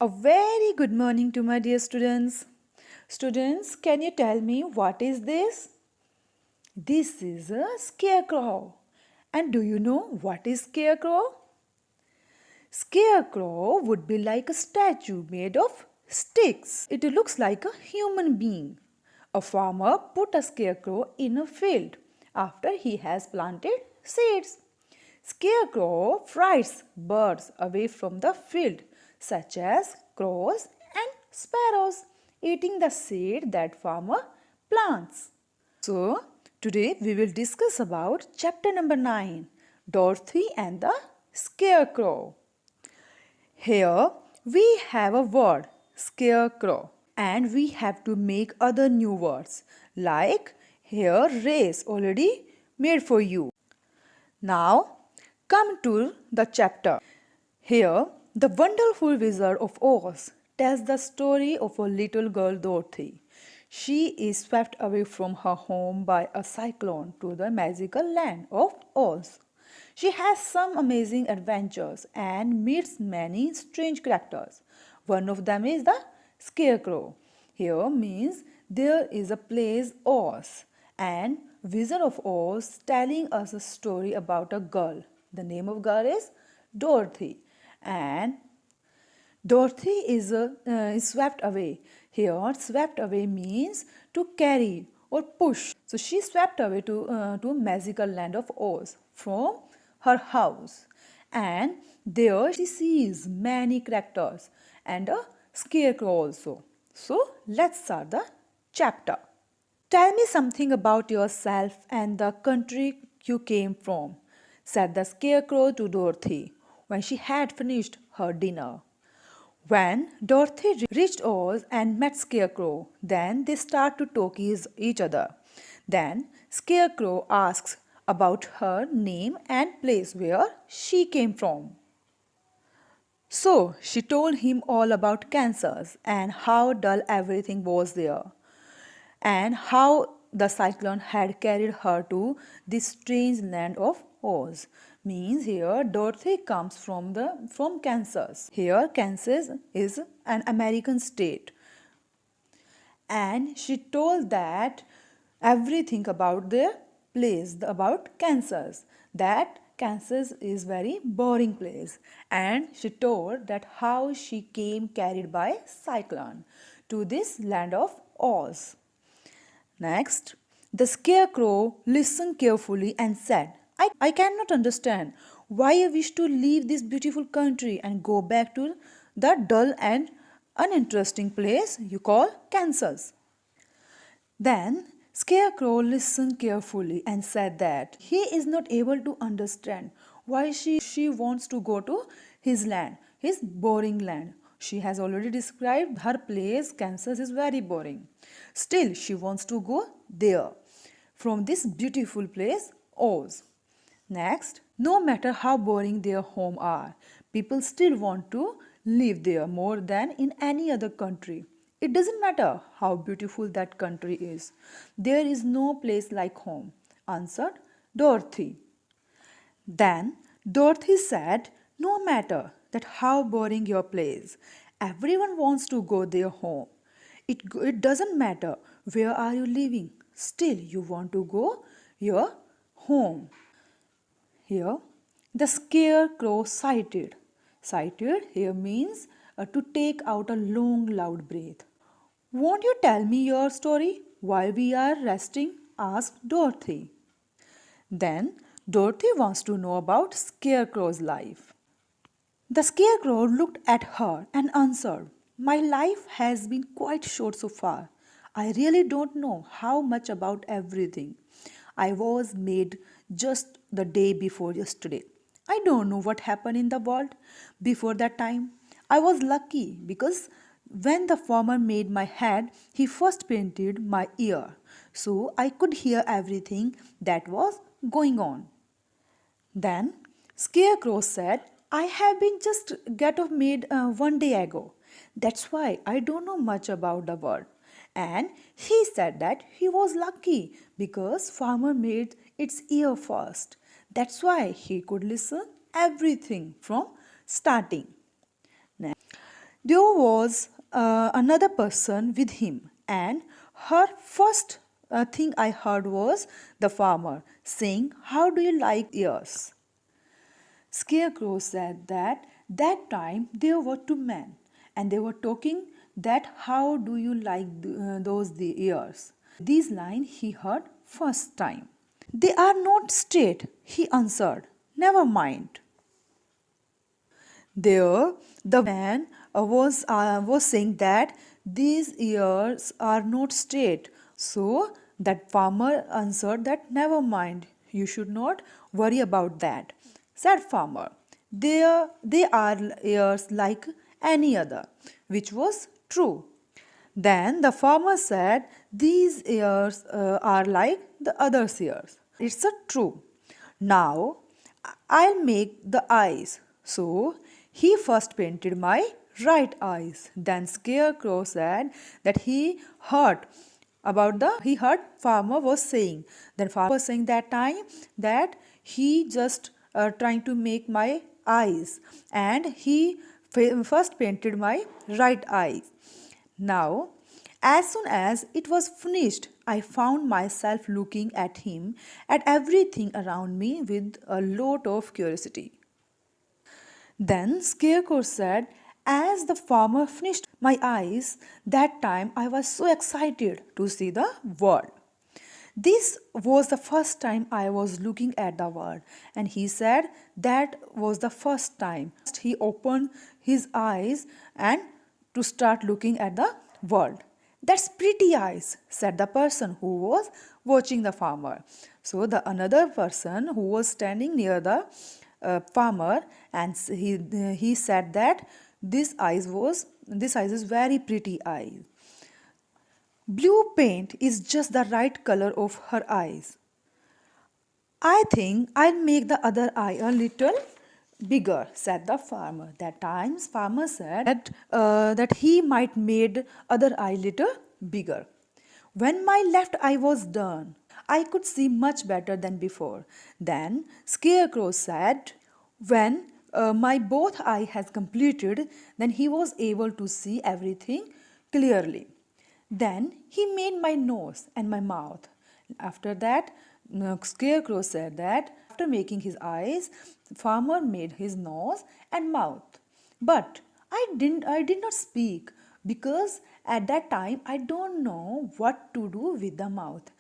A very good morning to my dear students. Students, can you tell me what is this? This is a scarecrow. And do you know what is scarecrow? Scarecrow would be like a statue made of sticks. It looks like a human being. A farmer put a scarecrow in a field after he has planted seeds. Scarecrow frights birds away from the field, such as crows and sparrows, eating the seed that farmer plants. So, today we will discuss about chapter number 9, Dorothy and the Scarecrow. Here we have a word, scarecrow, and we have to make other new words like here race already made for you. Now come to the chapter. Here the wonderful Wizard of Oz tells the story of a little girl Dorothy. She is swept away from her home by a cyclone to the magical land of Oz. She has some amazing adventures and meets many strange characters. One of them is the Scarecrow. Here means there is a place Oz, and Wizard of Oz telling us a story about a girl. The name of girl is Dorothy, and Dorothy is swept away. Here, swept away means to carry or push. So she swept away to magical land of Oz from her house, and there she sees many characters and a scarecrow also. So let's start the chapter. Tell me something about yourself and the country you came from, said the scarecrow to Dorothy when she had finished her dinner. When Dorothy reached Oz and met Scarecrow, then they start to talk each other. Then Scarecrow asks about her name and place where she came from. So she told him all about Kansas and how dull everything was there, and how the cyclone had carried her to this strange land of Oz. Means here Dorothy comes from Kansas. Here Kansas is an American state, and she told that everything about their place, about Kansas, that Kansas is very boring place, and she told that how she came carried by cyclone to this land of Oz. Next, the scarecrow listened carefully and said, I cannot understand why I wish to leave this beautiful country and go back to the dull and uninteresting place you call Kansas. Then Scarecrow listened carefully and said that he is not able to understand why she wants to go to his land, his boring land. She has already described her place, Kansas is very boring. Still, she wants to go there from this beautiful place, Oz. Next, no matter how boring their home are, people still want to live there more than in any other country. It doesn't matter how beautiful that country is. There is no place like home, answered Dorothy. Then Dorothy said, no matter that how boring your place, everyone wants to go their home. It doesn't matter where are you living, still you want to go your home. Here, the scarecrow sighted. Sighted here means to take out a long, loud breath. Won't you tell me your story while we are resting? Asked Dorothy. Then Dorothy wants to know about Scarecrow's life. The Scarecrow looked at her and answered, my life has been quite short so far. I really don't know how much about everything. I was made just the day before yesterday. I don't know what happened in the world before that time. I was lucky because when the farmer made my head, he first painted my ear, so I could hear everything that was going on. Then Scarecrow said, I have been just get of made 1 day ago. That's why I don't know much about the world. And he said that he was lucky because farmer made its ear first. That's why he could listen everything from starting. There was another person with him, and her first thing I heard was the farmer saying, "How do you like yours?" Scarecrow said that time there were two men and they were talking that how do you like those the ears. These lines he heard first time. They are not straight, he answered. Never mind. There, the man was saying that these ears are not straight. So that farmer answered that never mind, you should not worry about that. Said farmer, they are ears like any other, which was true. Then the farmer said, these ears are like the other's ears. It's a true. Now I'll make the eyes. So he first painted my right eyes. Then Scarecrow said that he heard farmer was saying. Then farmer was saying that time that he just trying to make my eyes and he first painted my right eye. Now, as soon as it was finished, I found myself looking at him, at everything around me with a lot of curiosity. Then Scarecrow said, as the farmer finished my eyes, that time I was so excited to see the world. This was the first time I was looking at the world, and he said that was the first time he opened his eyes and to start looking at the world. That's pretty eyes, said the person who was watching the farmer. So the another person who was standing near the farmer and he said that this eyes is very pretty eye. Blue paint is just the right color of her eyes. I think I'll make the other eye a little bigger, said the farmer. That times farmer said that he might made other eye little bigger. When my left eye was done, I could see much better than before. Then Scarecrow said, when my both eye has completed, then he was able to see everything clearly. Then he made my nose and my mouth. After that, Scarecrow said that after making his eyes, farmer made his nose and mouth. But I did not speak because at that time I don't know what to do with the mouth.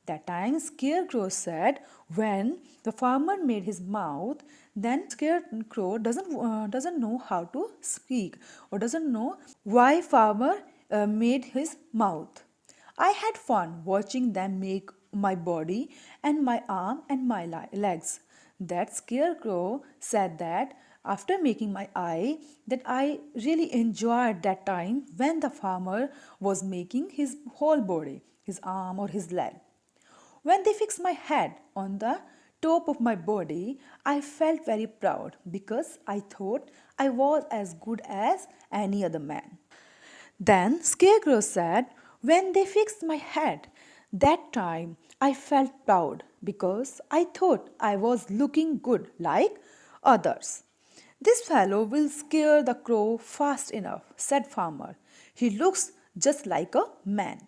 That time Scarecrow said when the farmer made his mouth, then Scarecrow doesn't know how to speak or doesn't know why farmer made his mouth. I had fun watching them make my body and my arm and my legs. That Scarecrow said that after making my eye, that I really enjoyed that time when the farmer was making his whole body, his arm or his leg. When they fixed my head on the top of my body, I felt very proud because I thought I was as good as any other man. Then Scarecrow said, when they fixed my head, that time I felt proud because I thought I was looking good like others. This fellow will scare the crow fast enough, said Farmer. He looks just like a man.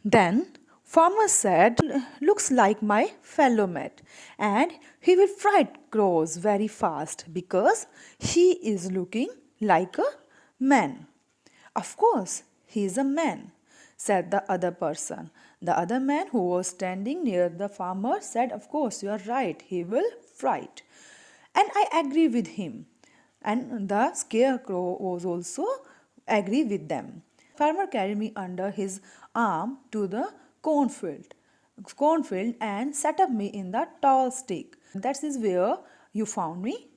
Then Farmer said, looks like my fellow mate, and he will fright crows very fast because he is looking like a man. Of course, he is a man, said the other person. The other man who was standing near the farmer said, of course, you are right, he will fright. And I agree with him. And the scarecrow was also agree with them. Farmer carried me under his arm to the cornfield and set up me in the tall stick. That is where you found me.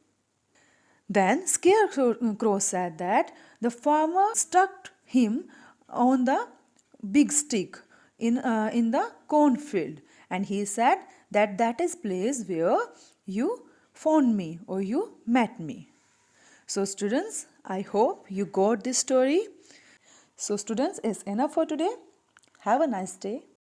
Then Scarecrow said that the farmer stuck him on the big stick in the cornfield, and he said that that is place where you found me or you met me. So students, I hope you got this story. So students, it's enough for today. Have a nice day.